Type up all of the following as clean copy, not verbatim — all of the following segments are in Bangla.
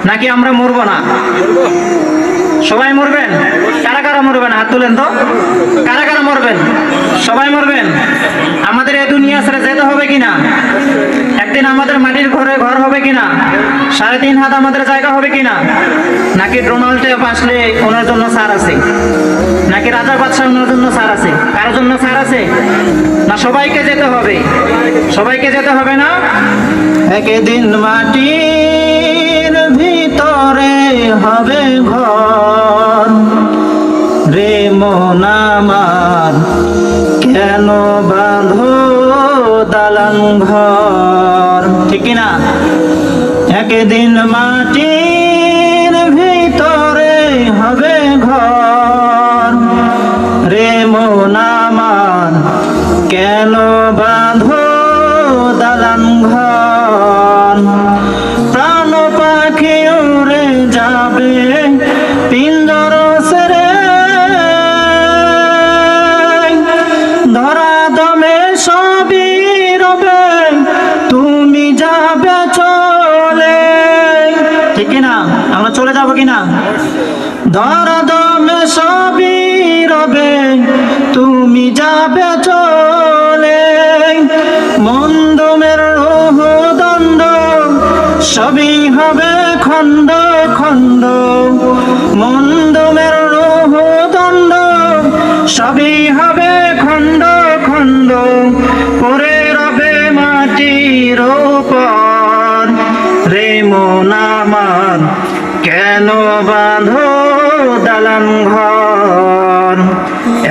নাকি আমরা মরবো না? সবাই মরবেন? কারা কারা মরবেন হাত তুলেন তো। কারা কারা মরবেন? সবাই মরবেন। আমাদের এই দুনিয়া ছেড়ে যেতে হবে কিনা? একদিন আমাদের মাটির ঘরে ঘর হবে কিনা? 3.5 হাত আমাদের জায়গা হবে কিনা? নাকি ডোনাল্ড ট্রাম্প আসলে ওনার জন্য ছাড় আছে? নাকি রাজা বাদশাহ ওনার জন্য ছাড় আছে? কারোর জন্য ছাড় আছে? না সবাইকে যেতে হবে? সবাইকে যেতে হবে না? একদিন মাটির ভিতরে হবে ঘর রে মন আমার, কেন বাঁধো দালান ঘর? ঠিক না? একদিন মাটির ভিতরে হবে ঘর রে মন আমার, কেন বাঁধো দালান ঘর? প্রাণ পাখি উড়ে যাবে পিঞ্জর ছেড়ে, ধরা দমে সবই রবে, তুমি যাবে চলে। ঠিক কিনা? আমরা চলে যাবো কিনা? ধরা দমে সবই রবে, তুমি যাবে চলে। মন্দমের রোহ দণ্ড সবই হবে খণ্ড খণ্ড, মন্দমের রোহ দণ্ড সবই হবে খণ্ড খণ্ড, পরে রবে মাটির উপর রে মন আমার, কেন বাঁধো দালান ঘর?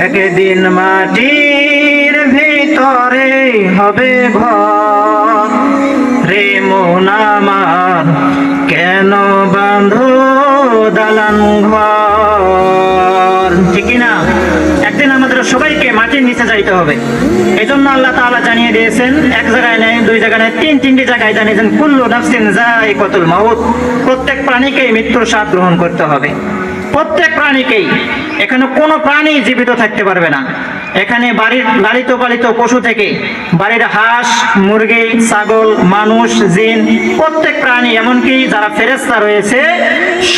একদিন মাটির ভিতরে হবে ঘর রে মন আমার, কেন বাঁধো দালান ঘর? ঠিক না? একদিন আমাদের সবাইকে মাটির নিচে যাইতে হবে। এই জন্য আল্লাহ তাআলা জানিয়ে দিয়েছেন, এক জায়গায় নেই, দুই জায়গায় নেই, তিনটি জায়গায় জানিয়েছেন, কুল্লু নাফসিন যায়িকাতুল মাউত। প্রত্যেক প্রাণীকেই মৃত্যুর স্বাদ গ্রহণ করতে হবে, প্রত্যেক প্রাণীকেই। এখানে কোনো প্রাণী জীবিত থাকতে পারবে না। এখানে বাড়ির লালিত পালিত পশু থেকে বাড়ির হাঁস, মুরগি, ছাগল, মানুষ, জিন, প্রত্যেক প্রাণী, এমনকি যারা ফেরেশতা রয়েছে,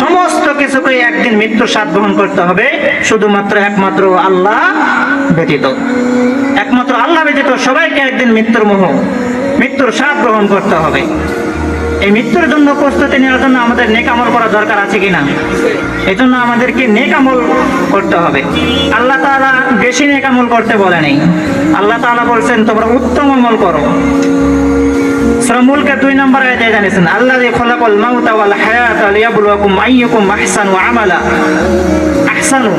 সমস্ত কিছুকে একদিন মৃত্যুর স্বাদ গ্রহণ করতে হবে, শুধুমাত্র একমাত্র আল্লাহ ব্যতীত। একমাত্র আল্লাহ ব্যতীত সবাইকে একদিন মৃত্যুর স্বাদ গ্রহণ করতে হবে। এই মৃত্যুর জন্য প্রস্তুতি নেওয়ার জন্য আমাদের নেক আমল করা দরকার আছে কিনা? এই জন্য আমাদেরকে নেক আমল করতে হবে। আল্লাহ তাআলা বেশি নেক আমল করতে বলে নেই। আল্লাহ তাআলা বলছেন তোমরা উত্তম আমল করো। সূরা মুলকের 2 নম্বর আয়াতে জানিয়েছেন, আল্লাযী খালাকাল মাউতা ওয়াল হায়াতা লিয়াবলুয়াকুম আইয়ুকুম আহসানু আমালা। আহসানু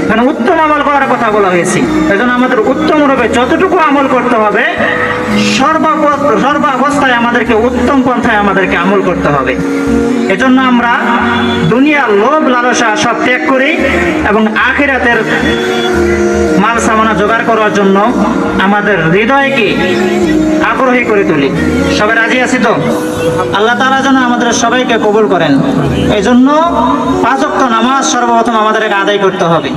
মানে উত্তম আমল করার কথা বলা হয়েছে। এজন্য আমাদের উত্তম রূপে যতটুকু আমল করতে হবে, সর্বাবস্থায় আমাদেরকে উত্তম পন্থায় আমাদেরকে আমল করতে হবে। এজন্য আমরা দুনিয়ার লোভ লালসা সব ত্যাগ করি এবং আখিরাতের মাল সামানা জোগাড় করার জন্য আমাদের হৃদয়কে আগ্রহী করে তুলি। সবাই রাজি আছি তো? আল্লাহ তাআলা যেন আমাদের সবাইকে কবুল করেন। এই জন্য 5 ওয়াক্ত নামাজ সর্বপ্রথম আমাদেরকে আদায় করতে হবে।